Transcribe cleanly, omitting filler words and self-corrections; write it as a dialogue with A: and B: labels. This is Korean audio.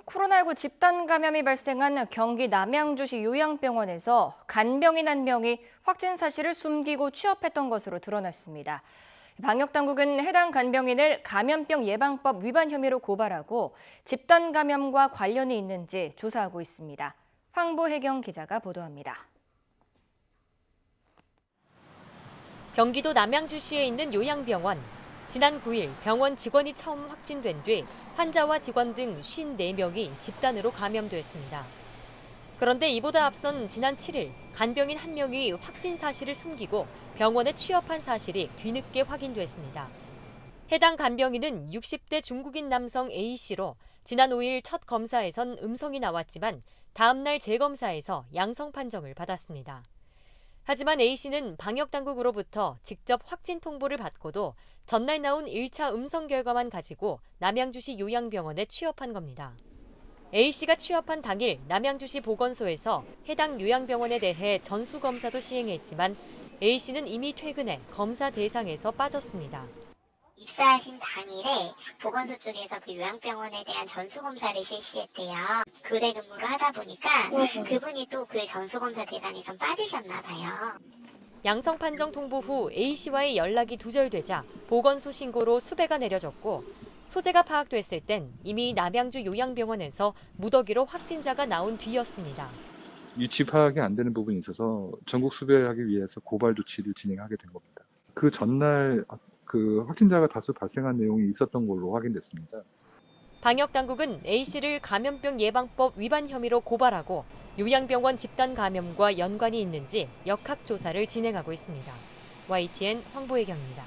A: 코로나19 집단 감염이 발생한 경기 남양주시 요양병원에서 간병인 한 명이 확진 사실을 숨기고 취업했던 것으로 드러났습니다. 방역당국은 해당 간병인을 감염병 예방법 위반 혐의로 고발하고 집단 감염과 관련이 있는지 조사하고 있습니다. 황보혜경 기자가 보도합니다.
B: 경기도 남양주시에 있는 요양병원. 지난 9일 병원 직원이 처음 확진된 뒤 환자와 직원 등 54명이 집단으로 감염됐습니다. 그런데 이보다 앞선 지난 7일 간병인 한 명이 확진 사실을 숨기고 병원에 취업한 사실이 뒤늦게 확인됐습니다. 해당 간병인은 60대 중국인 남성 A씨로 지난 5일 첫 검사에선 음성이 나왔지만 다음 날 재검사에서 양성 판정을 받았습니다. 하지만 A씨는 방역당국으로부터 직접 확진 통보를 받고도 전날 나온 1차 음성 결과만 가지고 남양주시 요양병원에 취업한 겁니다. A씨가 취업한 당일 남양주시 보건소에서 해당 요양병원에 대해 전수검사도 시행했지만 A씨는 이미 퇴근해 검사 대상에서 빠졌습니다.
C: 입사하신 당일에 보건소 쪽에서 그 요양병원에 대한 전수검사를 실시했대요. 교대 근무를 하다 보니까 그분이 또 그 전수검사 대상에서 빠지셨나 봐요.
B: 양성 판정 통보 후 A씨와의 연락이 두절되자 보건소 신고로 수배가 내려졌고 소재가 파악됐을 땐 이미 남양주 요양병원에서 무더기로 확진자가 나온 뒤였습니다.
D: 위치 파악이 안 되는 부분이 있어서 전국 수배하기 위해서 고발 조치를 진행하게 된 겁니다. 그 전날 그 확진자가 다수 발생한 내용이 있었던 걸로 확인됐습니다.
B: 방역당국은 A씨를 감염병 예방법 위반 혐의로 고발하고 요양병원 집단 감염과 연관이 있는지 역학조사를 진행하고 있습니다. YTN 황보혜경입니다.